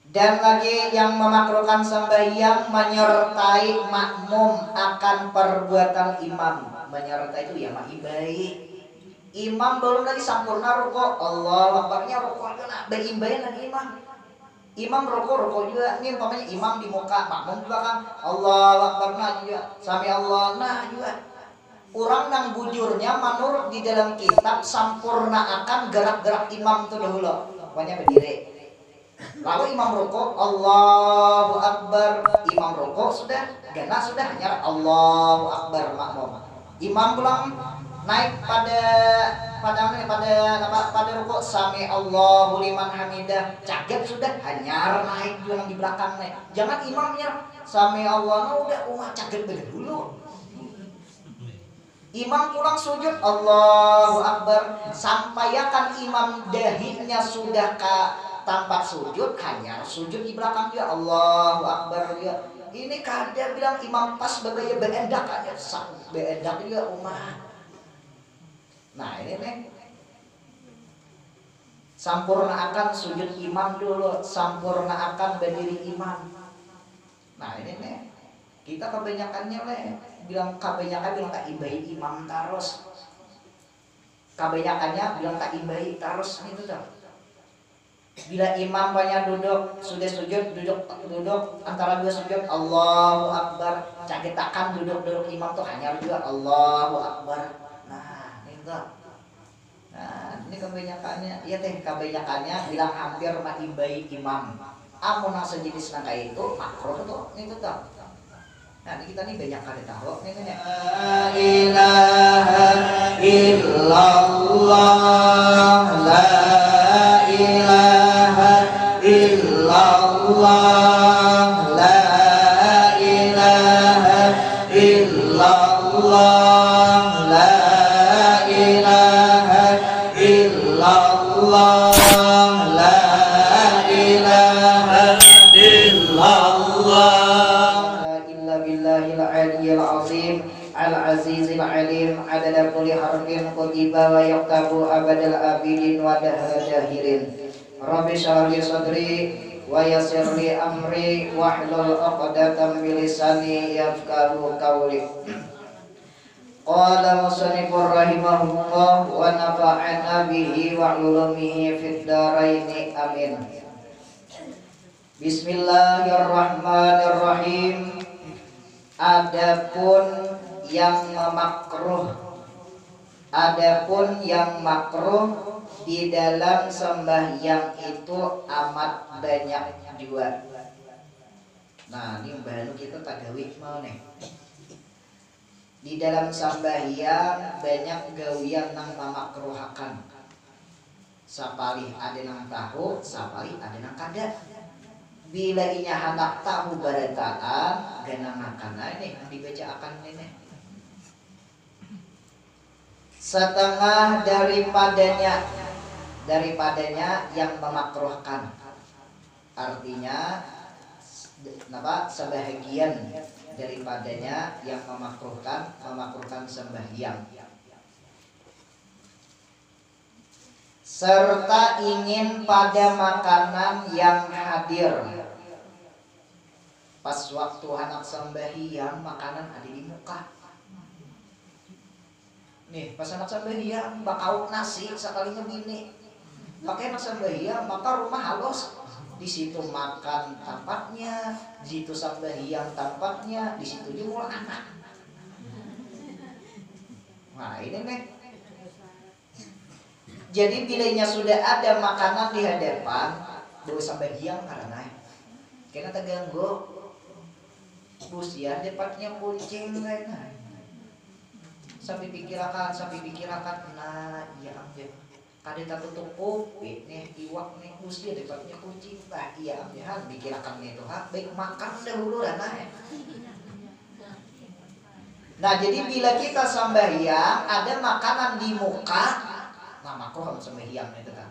Dan lagi yang memakruhkan sembahyang menyertai makmum akan perbuatan imam. Menyertai itu ya baik. Imam belum lagi sempurna rukuk, Allah Akbarnya rukuk juga beimbayan lagi imam. Imam rukuk juga. Ini umpamanya imam di muka, makmum juga kan Allah Akbar juga. Sami Allah juga. Orang yang bujurnya menurut di dalam kitab sempurna akan gerak-gerak imam itu dahulu. Pokoknya berdiri. Lalu imam rukuk, Allahu Akbar. Imam rukuk sudah, gana sudah, hanya Allahu Akbar makmum. Imam pulang naik pada rukuk, sami Allahu liman hamidah. Caget sudah, hanya naik juga di belakang naik. Jangan imamnya sami Allah, udah umat caget dulu. Imam pulang sujud, Allahu Akbar. Sampaikan imam dahinya sudah ke tempat sujud, hanya sujud di belakang dia, Allahu Akbar dia. Ini kada bilang imam pas berbaya berendak aja, berendak dia umat. Nah ini nih, sampurna akan sujud imam dulu, sampurna akan berdiri imam. Nah ini nih, kita kebanyakannya bilang tak imbai imam terus. Kebanyakannya bilang tak imbai terus itu tuh. Bila imam banyak duduk, sudah sujud, duduk antara dua sujud, Allahu Akbar. Cakitakan duduk imam tuh hanya juga Allahu Akbar. Nah, itu. Nah, ini kebanyakannya, iya teh kebanyakannya bilang hampir imbai imam. Amun sejenis nangka itu makruh tuh, itu tuh. Nah, ini kita nih banyak kali tahu nih. La ilaha illallah, la ilaha illallah, la ilaha illallah, la ilaha illallah, la ilaha illallah. Al-Azizil Alim adada kulli harfin kutiba wa yaktabu abadal abidin wa dahirin. Rabbi shrah li sadri wa yassir li amri wahlul 'uqdatam min lisani yafqahu qawli. Qala musannifur rahimahullah wa nafa'ana bihi wa 'ulumihi fid dharain amin. Bismillahirrahmanirrahim. Adapun yang makruh di dalam sembahyang itu amat banyak juga. Nah, ini baru kita tagawi mau nih. Di dalam sembahyang banyak gawian nang memakruhakan. Sapalih ada nang tahu, sapalih ada nang kada. Bila inya hendak tahu barataan genang akan ini dibaca akan ini setengah daripadanya yang memakruhkan, artinya sebahagian daripadanya yang memakruhkan sembahyang, serta ingin pada makanan yang hadir. Pas waktu anak sembahyang makanan ada di muka. Nih pas anak sembahyang bakau nasi sekalinya gini. Pakai anak sembahyang maka rumah halus. Di situ makan tempatnya, di situ sembahyang tempatnya, di situ juga anak. Nah ini nih. Jadi bilanya sudah ada makanan di hadapan, boleh sembahyang karena kena terganggu. Bus ya depannya kucing kayaknya. Sampai pikirakan, nah iya ambil. Kada tak tutup kopi nih iwak nih bus dia depannya kucing. Nah iya ambil pikirakan itu baik makan dahulu nah. Nah jadi bila kita sembahyang ada makanan di muka, nah makruh sembahyang itu kan.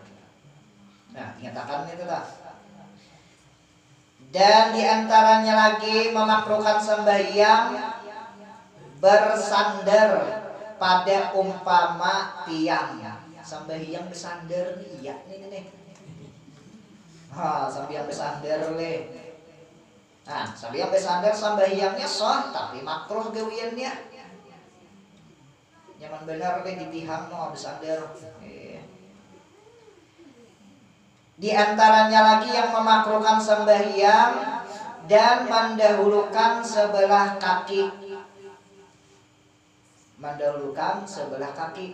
Nah ingatkan itu kan. Dan diantaranya lagi memakruhkan sembahyang bersandar pada umpama tiang. Sembahyang bersandar nih ya nih. Sambil besander le. Nah, sambil besander sambahyangnya sah tapi makruh gawiannya. Nyaman benar le ditihang no besander. Di antaranya lagi yang memakruhkan sembahyang dan mendahulukan sebelah kaki. Mendahulukan sebelah kaki.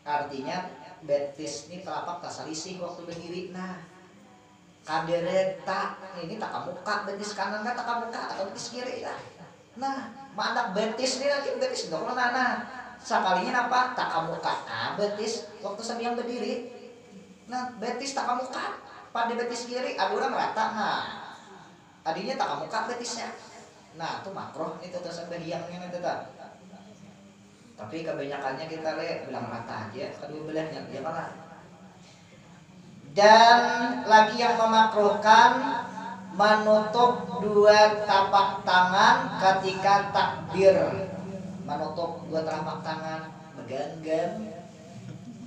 Artinya betis ini telapak tasalisih waktu berdiri. Nah, kadereta ini tak muka betis kanan kan tak muka atau betis kiri lah. Nah, mandak betis ini lagi betis dong. Nah, sekalinya apa tak muka. Nah, betis waktu sambil berdiri. Nah, betis tak muka. Pada betis kiri ada orang rata. Nah, adinya tak muka betisnya. Nah, itu makruh itu tersembahyangnya tetap. Tapi kebanyakannya kita bilang rata aja kedua belahnya ya malah. Dan lagi yang memakruhkan menutup dua tapak tangan ketika takbir. Menutup dua tapak tangan, megenggam.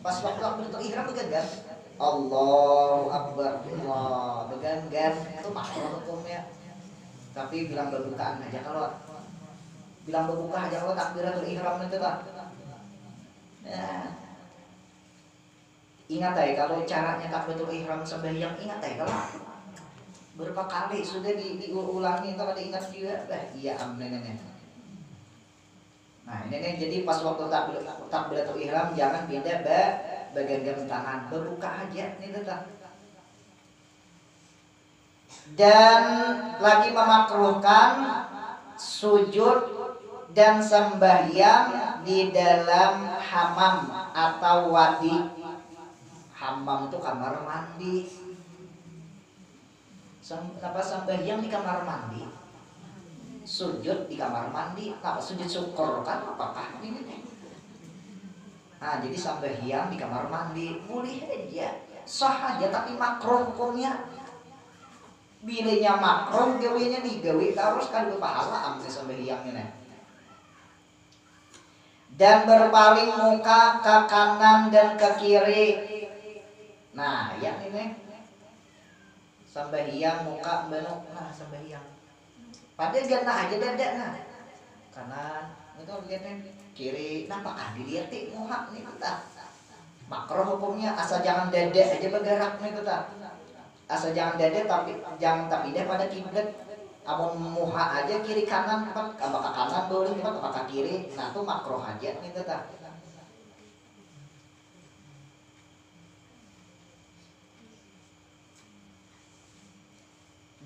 Pas waktu takbiratul ihram megenggam. Allahu Akbar. Allah, megenggam itu makruh hukumnya. Tapi bilang berbukaan aja kalau takbiratul ihram itu kan. Ya. Ingat ya kalau caranya takbiratul ihram sembahyang, ingat ya kalau berapa kali sudah diulangi itu pada ingat juga. Iya amin. Nah ini nih jadi pas waktu takbiratul ihram jangan beda bagian tangan, berbuka aja nih tetap. Dan lagi memakruhkan sujud dan sembahyang di dalam hammam atau wadi. Hammam itu kamar mandi. Sembahyang di kamar mandi. Sujud di kamar mandi. Apa sujud syukur kan apakah ini? Nah, jadi sembahyang di kamar mandi boleh aja. Sah aja tapi makruh hukumnya. Bilanya makruh gawinya digawi terus kan pahala ambil sembahyangnya nih. Dan berpaling muka ke kanan dan ke kiri. Nah, yang ini sembahyang muka benuk. Nah, sembahyang. Padahal gana aja dada nah. Kanan itu lihatnya kiri. Nampakah dilihat muka nih kita. Makruh hukumnya asal jangan dada aja bergerak nih kita. Asal jangan dada tapi jangan tapi dia pada kiblat. Amun muha aja kiri kanan apa ke kanan boleh apa ke kiri. Nah itu makruh aja nih tetap.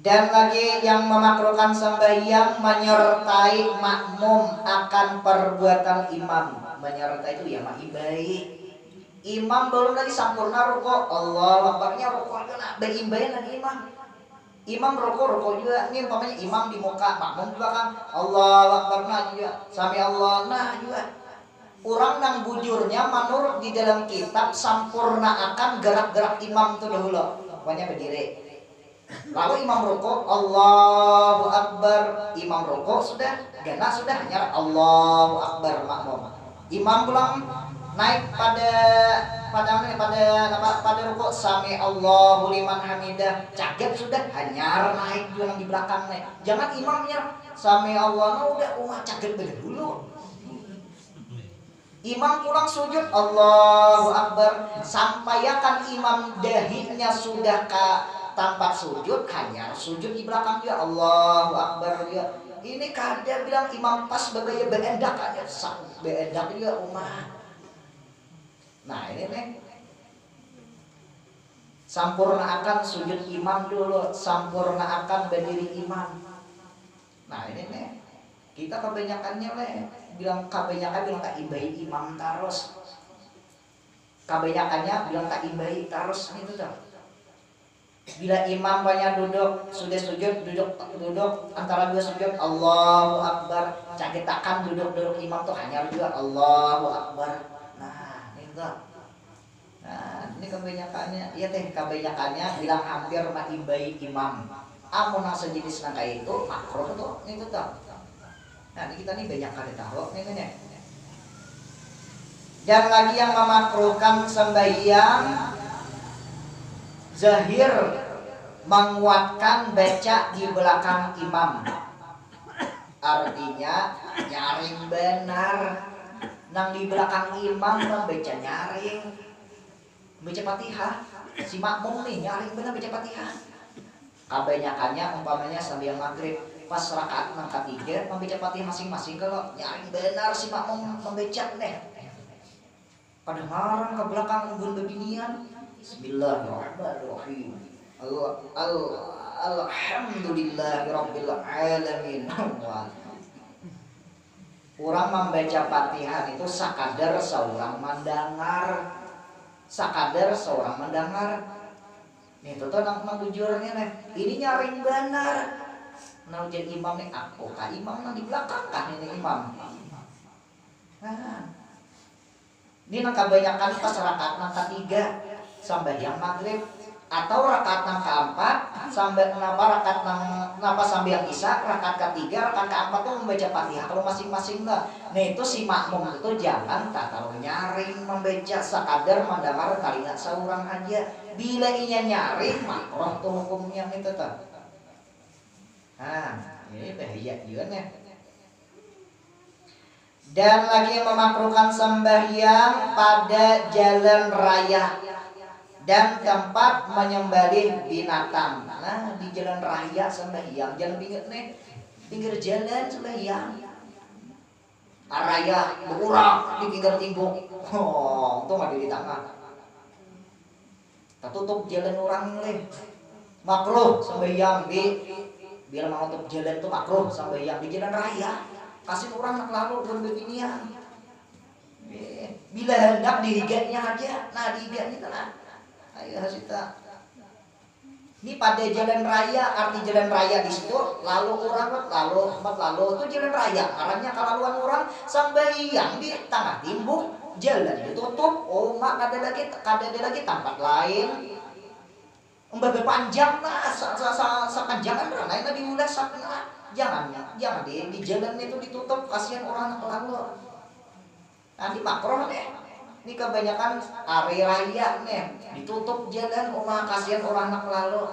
Dan lagi yang memakruhkan sembahyang menyertai makmum akan perbuatan imam. Menyertai itu ya maibai. Imam belum lagi sempurna rukuk. Allah Akbarnya rukuk juga berimbai lagi imam. Imam rukuk juga. Ini umpamanya imam di muka, makmum juga kan Allah Akbar nah juga. Sami Allah nah juga. Orang nang bujurnya menurut di dalam kitab sempurna akan gerak-gerak imam itu dahulu. Pokoknya berdiri. Lalu imam rukuk Allahu Akbar. Imam rukuk sudah, gana sudah hanya Allahu Akbar makmum. Imam pulang naik pada rukuk sami Allahu liman hamidah. Caget sudah hanya naik juga di belakang nih. Jangan imamnya sami Allah udah caget dulu. Imam pulang sujud Allahu Akbar. Sampaikan imam dahinya sudah ke tempat sujud hanya sujud di belakang dia Allahu Akbar dia. Ini kada bilang imam pas bagaya beendak aja beendak dia umat. Nah ini nih sampurnakan sujud imam dulu, sampurnakan berdiri imam. Nah ini nih kita kebanyakannya bilang tak imbai imam terus. Kebanyakannya bilang tak imbai terus itu tuh. Bila imam banyak duduk, sudah sujud, duduk antara dua sujud Allahu Akbar. Cakitakan duduk imam tuh hanya juga Allahu Akbar. Nah, ini tuh. Nah, ini kebanyakannya, iya teh kebanyakannya bilang hampir maibai imam. Amun nang sejenis nang kayak itu makruh tuh, itu tuh. Nah, ini kita nih banyak kali tahu nih kan ya. Dan lagi yang memakruhkan sembahyang Zahir menguatkan baca di belakang imam. Artinya nyaring benar. Nang di belakang imam membaca nyaring. Baca Fatihah. Si makmum nih nyaring benar baca Fatihah. Kebanyakannya umpamanya sambil maghrib pas rakaat nang ketiga membaca Fatihah masing-masing. Kalau nyaring benar si makmum membaca nih. Pada ngarang ke belakang ubun bebinian. Bismillahirrahmanirrahim. Alhamdulillahirabbil alamin. Urang membaca Fatihah itu sakadar seorang mendengar. Sakadar seorang mendengar. Nih tuh nang bujurnya nih. Ini nyaring benar. Nang jadi imam nih aku ka imam nang di belakang kan ini imam. Nah. Ini nang kebanyakan pas rakaat nang ketiga sampai yang maghrib atau rakaat nang keempat sampai napa sampai yang isya rakaat ketiga rakaat keempat tuh membaca Fatihah kalau masing-masing lah. Nah itu si makmum itu jangan tak terlalu nyaring membaca sekadar mendengar kalimat seorang aja. Bila inya nyaring makruh tuh hukumnya itu tuh. Nah ini bahaya juga nih. Dan lagi memakruhkan sembahyang pada jalan raya dan tempat menyembelih binatang. Nah di jalan raya sembahyang, jalan pinggir jalan sembahyang. Raya berurang di pinggir timbuk. Oh, itu nggak di tengah. Tertutup jalan orang nih. Makruh sembahyang biar mau tutup jalan tuh makruh sembahyang di jalan raya. Kasih orang nak lalu berbeginian. Bila hendak dihiganya aja, nah dihiganya telah. Ayo hasita. Ini pada jalan raya, arti jalan raya di situ, lalu orang lalu itu jalan raya. Arahnya kalaluan orang sembahyang di tengah timbuk, jalan ditutup. Oh mak kada ada lagi tempat lain. Embabe panjang nah, sepanjangan berana itu diulas sakna. Jangan di jalan itu ditutup, kasihan orang nak lalu. Nanti makruh nih. Ini kebanyakan area raya nih ditutup jalan, kasihan orang nak lalu.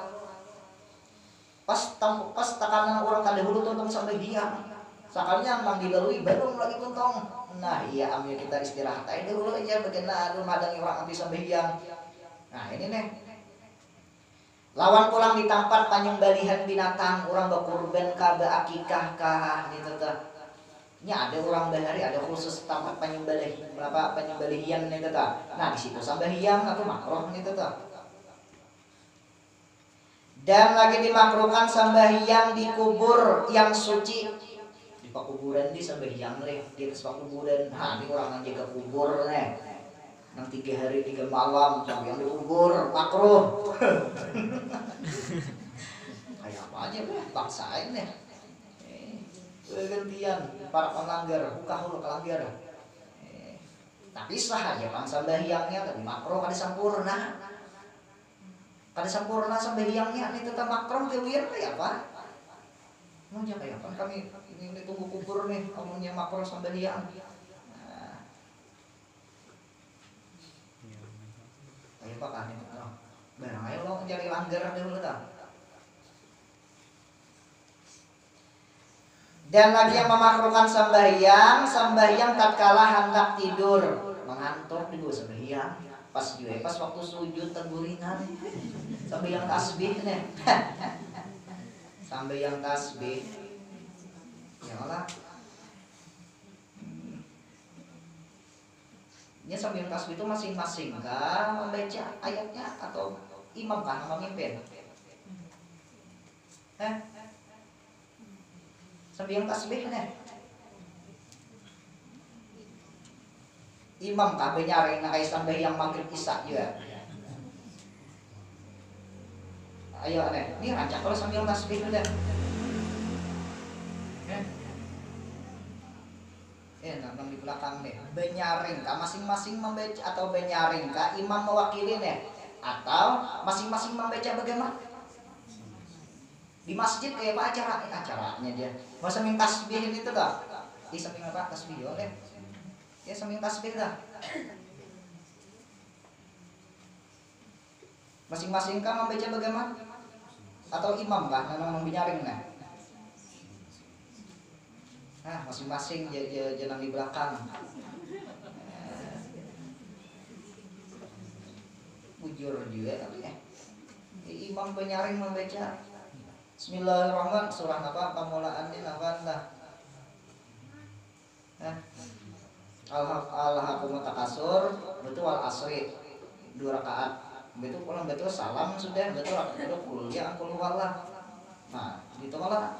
Pas tekanan orang kada hulu tuntung sampai diam. Sekalinya mang dilalui belum lagi tuntung. Nah iya ambil kita istirahat aja dulu aja bagaimana madangi orang habis sampai diam. Nah ini nih. Lawan pulang di tempat penyembelihan binatang, orang berkurban ka akikah ka gitu tuh. Ini ada orang bahari ada khusus tempat penyembelihan gitu tuh. Nah di situ sembahyang atau makruh gitu tuh. Dan lagi dimakruhkan sembahyang di kubur yang suci. Di pakuburan di sembahyang leh di atas pakuburan. Nah ini orang yang jaga kubur nih. Nang 3 hari 3 malam sampai yang dikubur makruh. Kayak apa aja paksain ya. Gantian para pelanggar buka hulu kelanggar. Tapi sah aja pang sembahyangnya tapi makruh kada sempurna. Kada sempurna sembahyangnya ini tetap makruh kewir kayak apa? Mau kayak apa kami ini tunggu kubur nih omongnya makruh sembahyang. Ayo pak kan ini barang ayo lo cari langgar dulu tak. Dan lagi yang memakruhkan sembahyang tatkala hendak tidur mengantuk dulu sembahyang pas waktu sujud teguringan sembahyang tasbih nih. Sembahyang tasbih ya Allah. Ini sambil tasbih itu masing-masing kah membaca ayatnya atau imam kah memimpin? Sambil tasbih nih. Imam kah benyaring na kay sembahyang maghrib isya juga. Ayo nih, ini rancak kalau sambil tasbih udah. Nang di belakang nih benyaring kah masing-masing membaca atau benyaring kah imam mewakili nih atau masing-masing membaca bagaimana di masjid kayak apa acaranya dia mau sambil tasbih itu tuh di samping apa tasbih oleh ya sambil tasbih dah Masing-masing kah membaca bagaimana? Atau imam kah nang binyaring nah? Masing-masing jangan di belakang. Bujur juga tapi imam penyaring membaca Bismillahirrahmanirrahim surah apa pamulaan ini apa lah. Al-Hakumut Takasur betul wal asri 2 rakaat. Betul pulang betul salam sudah betul kuliah angkul wallah. Nah, gitu malah.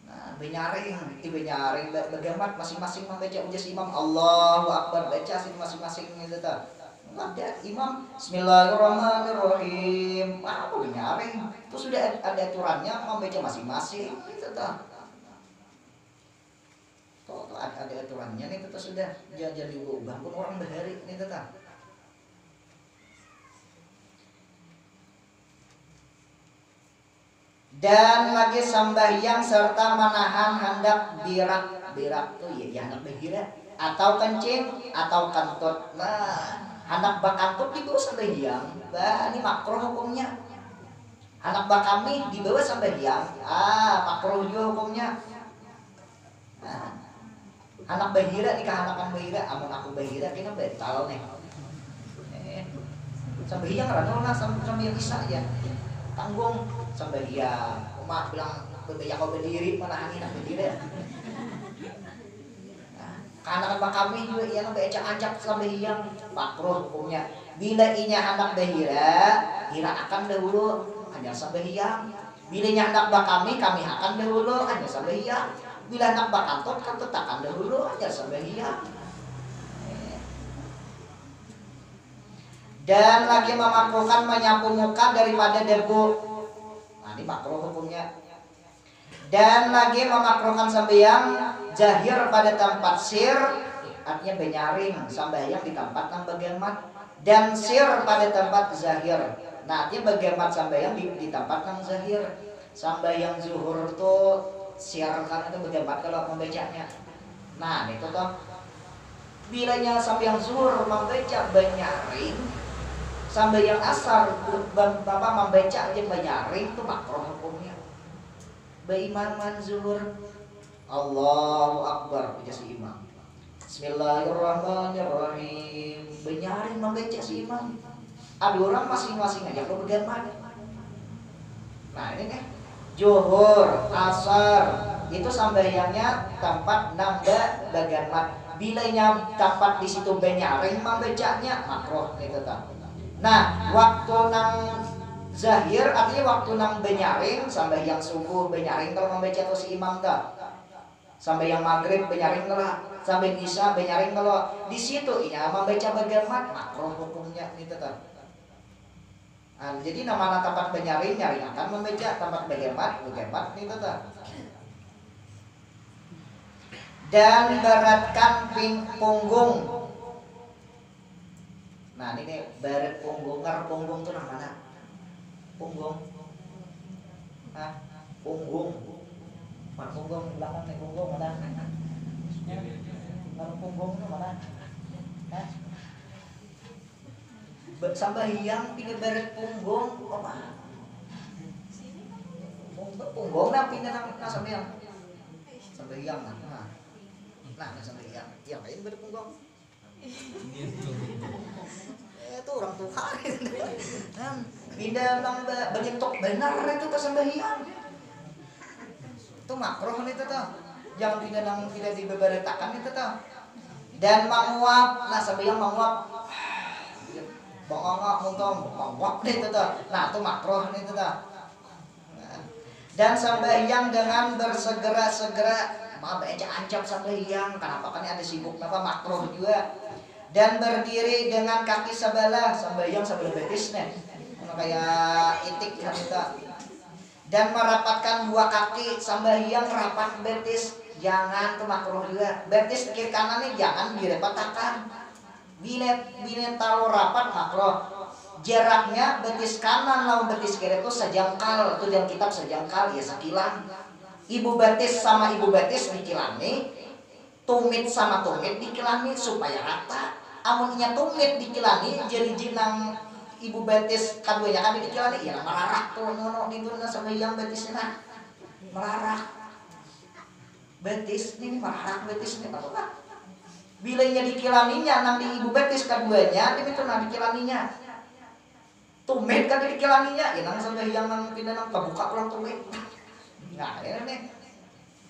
Nah, benyaring bagaimana masing-masing membaca ujas imam Allahu Akbar baca sih masing-masing itu ta. Ada imam Bismillahirrahmanirrahim. Apa benyaring? Itu sudah ada aturannya membaca masing-masing itu ta. Tuh ada aturannya nih itu sudah jadi ubah pun orang bahari nih ta. Dan lagi sambahyang serta menahan hendak birak tuh ya hendak berhira atau kencing atau kentut. Nah, hendak bakantut dibawa sambahyang. Bah, ini makruh hukumnya. Hendak bakami dibawa sambahyang. Makruh juga hukumnya. Nah, hendak berhira nikah hanakan berhira, amun aku berhira kena betal nih. Sambahyang rano lah sambahyang bisa ya. Tanggung sambahyang. Umat bilang berbaya kau berdiri menahani nak berdiri. Karena kami juga ia nak beca-acak sambahyang makruh hukumnya. Bila inya hendak bahira, hira akan dahulu hanya sambahyang. Bila inya hendak bakami akan dahulu hanya sambahyang. Bila hendak bakantut kantut akan dahulu hanya sambahyang. Dan lagi memakruhkan menyapu muka daripada debu. Nah, ini makruh hukumnya. Dan lagi memakruhkan sambahyang jahir pada tempat sir, artinya benyaring sambahyang di tempat nang bagian dan sir pada tempat zahir. Nah, artinya bagian sambahyang di tempat nang zahir. Sambahyang zuhur tuh sir kan itu bagian kalau membacanya. Nah, itu tuh bilanya sambahyang zuhur membaca benyaring, sambahyang asar bapak membaca aja benyaring itu makruh hukumnya. Baimaman zuhur Allahu Akbar baca si imam. Bismillahirrahmanirrahim. Benyaring membaca si imam. Ada orang masing-masing aja kalau bagaimana. Nah ini nih Zuhur, asar itu sambahyangnya tempat nambah bagian mat. Bilanya tempat di situ benyaring membacanya makruh itu tak. Nah waktu nang zahir artinya waktu nang benyaring sambahyang subuh benyaring kalau membaca tuh si imam tak. Sambahyang maghrib benyaring lah, sampai isya benyaring kalau di situ iya membaca bagian mat makruh hukumnya itu tak. Nah, jadi nama tempat benyaring nyaring akan membaca tempat bagian mat itu tak. Dan beratkan punggung. Nah ini barat punggung, punggung tuh mana? Punggung. Punggung. Mana punggung belakang nih punggung mana? Mana punggung tuh mana? Sambahyang pindah barat punggung apa? Punggung nah pindah nang sambahyang. Sambahyang nah. Nah, sambahyang. Yang lain barat punggung. Itu orang tua pindah nang bentuk benar itu ke sambahyang. Itu makruh itu tuh. Jangan pindah nang tidak dibeberetakan itu tuh. Dan menguap, nah sambahyang menguap. Bongongok muntong, menguap itu tuh. Nah, itu makruh itu tuh. Dan sambahyang dengan bersegera-segera baca ancam sambahyang. Kenapa kan ada sibuk apa makruh juga. Dan berdiri dengan kaki sebelah sambahyang sebelah betis nih kayak itik kan itu. Dan merapatkan 2 kaki sambahyang rapat betis jangan tuh makruh juga. Betis kiri kanan nih jangan direpatakan. Binet taruh rapat makruh. Jaraknya betis kanan lawan betis kiri itu sejangkal. Itu dalam kitab sejangkal ya sekilan. Ibu betis sama ibu betis dikilani. Tumit sama tumit dikilani supaya rata. Amunnya tumit dikilani jadi jinang ibu betis kaduanya kan dikilani ya melarak tuh nono itu sama yang betisnya melarak betis ini melarak betisnya apa kan bilanya dikilaninya nang di ibu betis kaduanya itu nang dikilaninya tumit kan dikilaninya ya nang sampai yang nang pindah nang kebuka pulang tumit nggak ya nih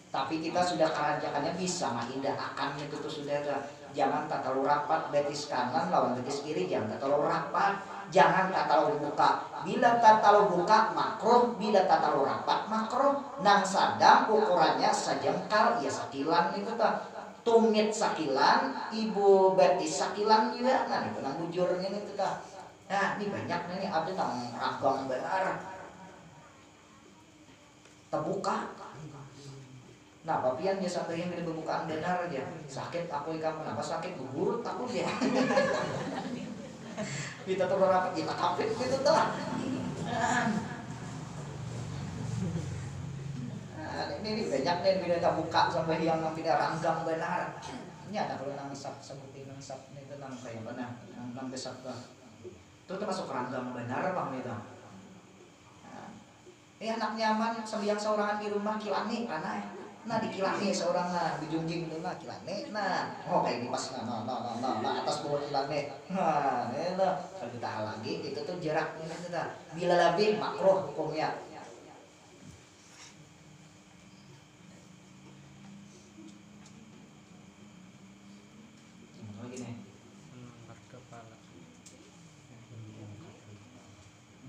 tapi kita sudah keranjakannya bisa mah indah akan itu tuh sudah jangan tak terlalu rapat betis kanan lawan betis kiri jangan tak terlalu rapat jangan tak terlalu buka bila tak terlalu buka makruh bila tak terlalu rapat makruh nang sadang ukurannya sajengkal ya sakilan itu tak tumit sakilan ibu betis sakilan juga nah itu nang bujurnya itu tak nah ini banyak nih ada nang ragam benar terbuka. Nah, papian dia sampai yang bukaan benar aja. Sakit aku ikan kenapa sakit gurut aku dia. Kita tuh rapat kita kapit gitu tuh. Nah, ini banyak nih bila buka sampai yang tidak ranggang benar. Ini ada kalau nang sebutin nang sap itu nang kayak mana? Nang besar tuh. Itu termasuk ranggang benar bang itu. Anak nyaman sembiang seorangan di rumah kilani karena nah dikilani seorang nah dijunjing itu nah kilane nah oh kayak ini pas nah atas bawah kilane nah itu kalau kita lagi itu tuh jaraknya itu dah bila lebih makruh hukumnya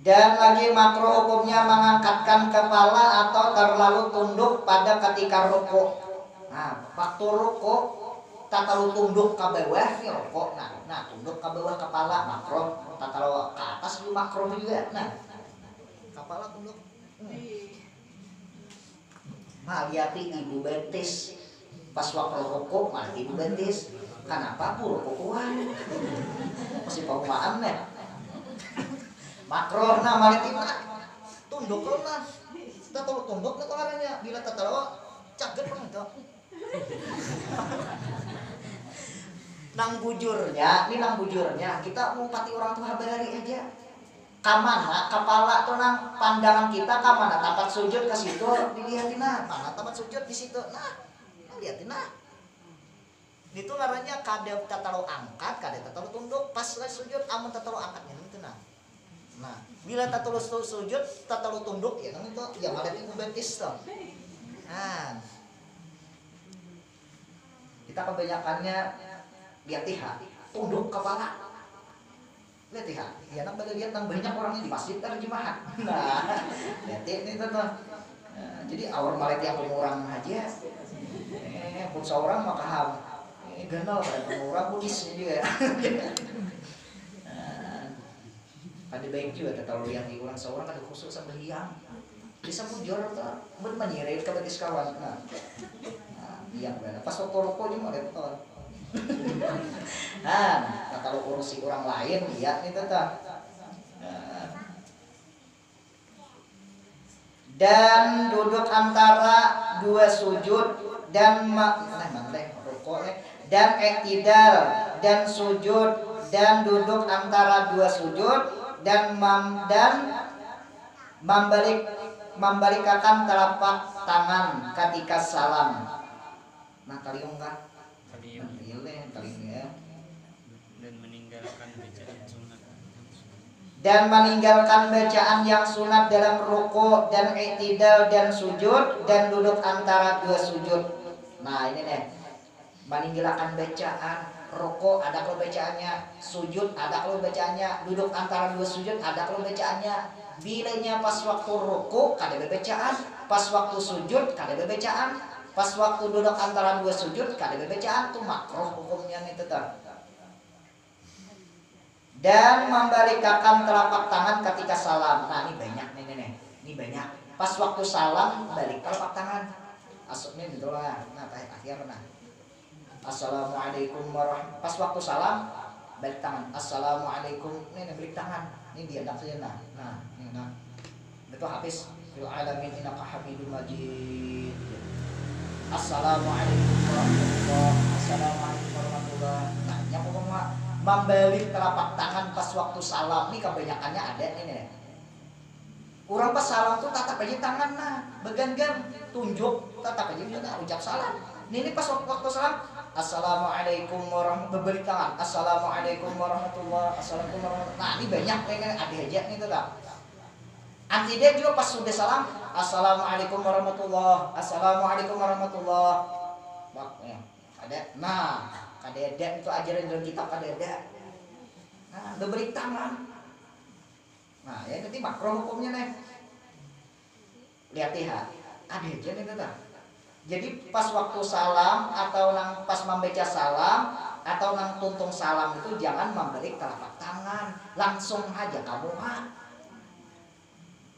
dan lagi makruh hukumnya mengangkatkan kepala atau terlalu tunduk pada ketika rukuk. Nah, waktu rukuk tak terlalu tunduk ke bawah ya rukuk. Nah, tunduk ke bawah kepala makruh, tak terlalu ke atas juga makruh juga. Nah, kepala tunduk. Lihat ibu betis pas waktu rukuk malah ibu betis. Kenapa bu rukukan? Masih pengumuman nih. Makruh nah malitina tunduk nah kita tahu tunduk itu caranya bila tak tahu caget pun itu nang bujurnya kita mau pati orang tua habari aja kamana kepala tuh nang pandangan kita kamana tempat sujud ke situ dilihatin nah mana tempat sujud di situ nah lihatin nah itu caranya kada tak terlalu angkat kada tak terlalu tunduk pas sujud amun tak terlalu angkat itu nah, bila tak tulus sujud, tak terlalu tunduk ya kan itu ya malah itu betis toh. Nah, kita kebanyakannya lihat tunduk kepala. Lihat ya nak pada lihat nang banyak orangnya di masjid terjemahan. Nah, lihat ini tuh. Nah, jadi awal malah yang pengurang aja. Pun seorang maka ham. Ganal pada pengurang budis juga. Ada baik juga terlalu lihat di orang seorang ada khusus sambil hiang bisa mujur atau menyirit ke betis kawan nah yang benar pas rokok juga ada betul nah kalau urusi orang lain lihat nih tetap dan duduk antara dua sujud dan dan iktidal dan sujud dan duduk antara dua sujud dan membalikkan telapak tangan ketika salam. Nah, taliung kan? Taliung ya. Dan meninggalkan bacaan sunat. Dan meninggalkan bacaan yang sunat dalam ruku dan i'tidal dan sujud dan duduk antara dua sujud. Nah, ini nih. Meninggalkan bacaan rokok ada kalau bacaannya, sujud ada kalau bacaannya, duduk antara dua sujud ada kalau bacaannya. Bilanya pas waktu rokok kada bacaan, pas waktu sujud kada bacaan, pas waktu duduk antara dua sujud kada bacaan, itu makruh hukumnya nih tetap. Dan membalikkan telapak tangan ketika salam. Nah, ini banyak nih. Ini banyak. Pas waktu salam balik telapak tangan. Asupnya gitu lah. Nah, akhir nah. Assalamualaikum warahmatullahi. Pas waktu salam balik tangan. Assalamualaikum. Ini balik tangan. Ini dia saja nah. Ini nah. Itu habis fil alamin innaka hamidum majid. Assalamualaikum warahmatullahi wabarakatuh. Assalamualaikum warahmatullahi. Nah, yang pokoknya membalik telapak tangan pas waktu salam nih kebanyakannya ada ini. Kurang pas salam tuh tatap aja tangan nah, began-gan tunjuk tatap aja udah ucap salam. Ini pas waktu salam, assalamualaikum warahmatullahi, berbalik tangan, assalamualaikum warahmatullahi, assalamualaikum warahmatullahi. Nah ini banyak pengen ada aja nih tetap. Anti dia juga pas sudah salam, assalamualaikum warahmatullahi, assalamualaikum warahmatullahi. Ada, nah kadeda itu ajaran dalam kitab kadeda. Nah berbalik tangan. Nah ya nanti makro hukumnya nih. Lihat ya, ada aja nih tetap. Jadi pas waktu salam atau nang pas membaca salam atau nang tuntung salam itu jangan membalik telapak tangan, langsung aja kamu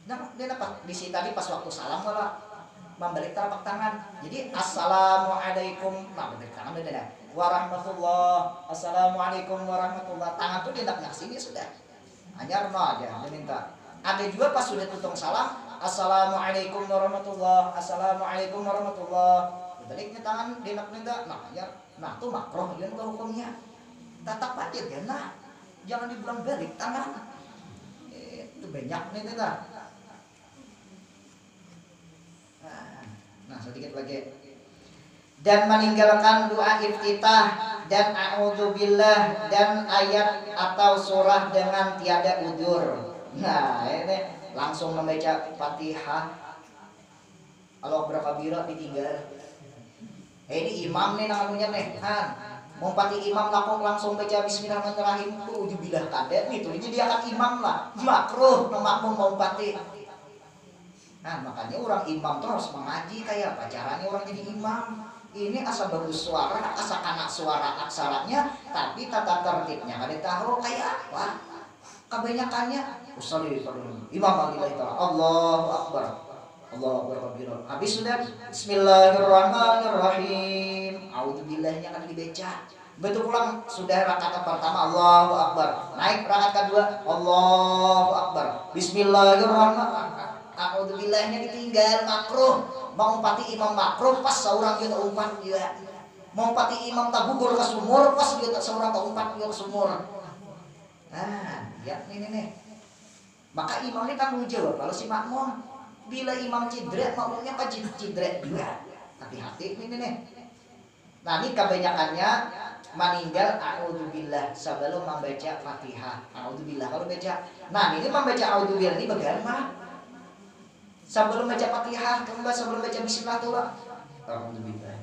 Nah, dia dapat di sini tadi pas waktu salam kalau membalik telapak tangan. Jadi assalamualaikum, nah membalik tangan udah warahmatullah, assalamualaikum warahmatullah. Tangan tuh dia tidak sini sudah. Hanya no aja diminta. Ada juga pas sudah tuntung salam, assalamualaikum warahmatullah, assalamualaikum warahmatullah. Baliknya tangan dia minta, nah ya, nah tuh makroh itu hukumnya. Tatap aja dia, nah jangan dibilang balik tangan. Itu banyak nih tetap. Nah sedikit lagi. Dan meninggalkan doa iftitah dan a'udzubillah dan ayat atau surah dengan tiada udzur. Nah ini langsung membaca Fatihah. Kalau berapa biro ditinggal. Ini imam nih namanya nih. Mau pati imam langsung baca bismillahirrahmanirrahim. Ujubillah kadet nih tuh. Jadi dia akan imam lah. Makruh makmum mau pati. Nah makanya orang imam tuh harus mengaji kayak apa caranya orang jadi imam. Ini asal bagus suara, asal anak suara aksaranya, tapi tata tertibnya kada tahu kayak apa. Kebanyakannya usolli imam lillahi ta'ala. Allahu akbar. Allahu akbar kabira. Habis sudah bismillahirrahmanirrahim. A'udzubillahnya kan dibaca. Betul pulang sudah rakaat pertama Allahu akbar. Naik rakaat kedua Allahu akbar. Bismillahirrahmanirrahim. A'udzubillahnya ditinggal makruh. Mau pati imam makruh pas seorang kita umpat juga. Mau pati imam tak gugur ke sumur pas dia seorang tak umpat juga ke sumur. Nah, ya nih. Maka imam ini tanggung jawab kalau si makmum. Bila imam cidra, makmumnya kan cidra juga. Hati-hati nih. Nah, ini kebanyakannya meninggal a'udzubillah sebelum membaca Fatihah. A'udzubillah kalau baca. Nah, ini membaca a'udzubillah ini bagaimana? Sebelum baca Fatihah, sebelum baca bismillah tuh lah. Alhamdulillah.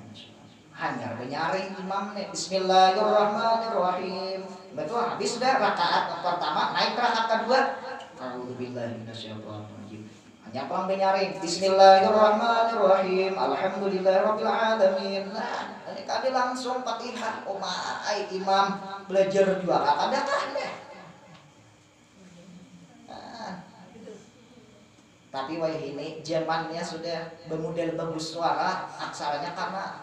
Hanya menyaring imam nih. Bismillahirrahmanirrahim. Betul habis sudah rakaat pertama, naik rakaat kedua. Alhamdulillah minasyaitonirrajim. Hanya pulang menyaring. Bismillahirrahmanirrahim. Alhamdulillahirabbil alamin. Nah, ini kali langsung Fatihah. Imam belajar juga ada kan ya. Tapi wah ini zamannya sudah bermodel bagus suara aksaranya karena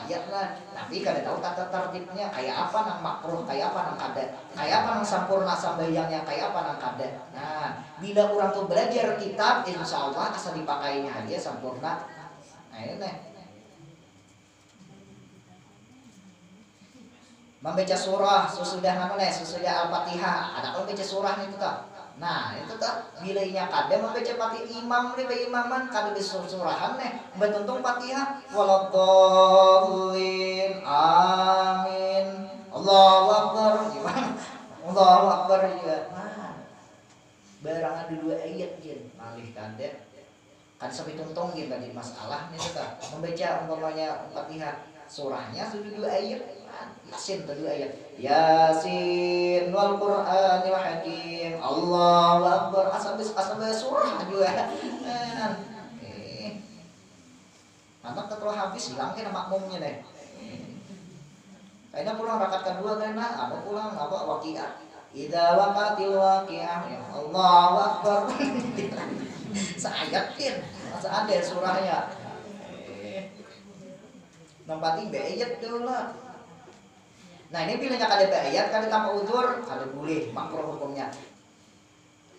ayat lah. Tapi kada tahu tata tertibnya kayak apa nang makruh, kayak apa nang kada, kayak apa nang sampurna sambayangnya, kayak apa nang kada. Nah, bila orang tuh belajar kitab, insya Allah asal dipakainya aja sampurna. Nah ini nih. Membaca surah sesudah mana nih? Sesudah Al-Fatihah. Ada kalau baca surah itu tak? Nah itu tak bilainya kada membaca pati imam nih bayi imaman kada disurahan nih betuntung Fatihah waladhdallin amin Allahu akbar gimana Allahu akbar juga. Nah barangan dua ayat jin malih kada kan sampai tuntung gitu tadi masalah nih kita membaca umpamanya Fatihah surahnya sudah dua ayat. Yasin tadi ayat Yasin wal Qur'anil Hakim Allahu Akbar asal surah juga. Anak ketua habis hilangin makmumnya deh. Kayaknya pulang rakaat kedua karena apa pulang apa waqiah. Idza waqatil waqiah ya Allahu Akbar. Seayatin masa ada surahnya. Nampatin beayat dulu lah. Nah ini bilangnya kada ayat, kada tanpa udzur, kada boleh makruh hukumnya.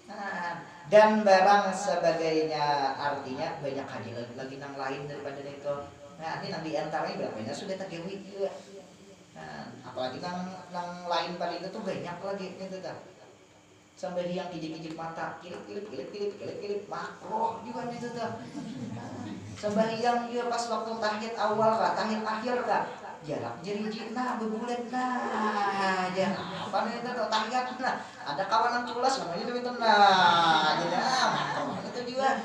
Nah, dan barang sebagainya artinya banyak haji lagi nang lain daripada itu. Nah ini nanti antaranya berapanya sudah tergawi juga. Nah, apalagi nang lain paling itu banyak lagi gitu kan. Sampai yang kijik-kijik mata, kilip makro juga itu tuh. Sampai yang dia pas waktu tahiyat awal kah, tahiyat akhir kah, jarak jeri nah bebulan nah aja. Apa nih itu tahiyat nah, ada kawan yang culas namanya itu nah, jadi makro itu juga.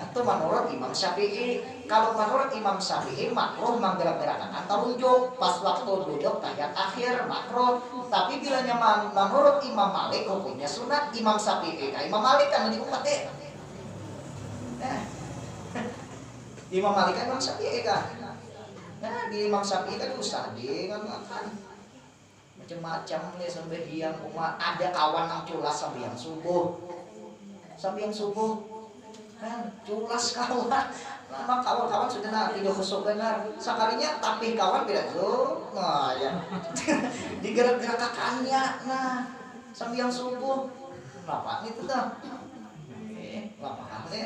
Itu menurut Imam Syafi'i. Kalau menurut Imam Syafi'i makruh menggerak-gerakkan telunjuk pas waktu duduk tahiyat akhir makruh. Tapi bila nyaman menurut Imam Malik hukumnya sunat. Imam Syafi'i Imam Malik kan di umat deh. Imam Malik kan Imam Syafi'i kan. Nah di Imam Syafi'i kan usah deh kan makan macam-macam nih sampai yang umat ada kawan yang culas sampai yang subuh kan culas kawan nama kawan-kawan sudah tidak khusuk benar sekalinya tapi kawan tidak tuh nah ya digerak-gerakannya nah sambil yang subuh kenapa itu dah lama kali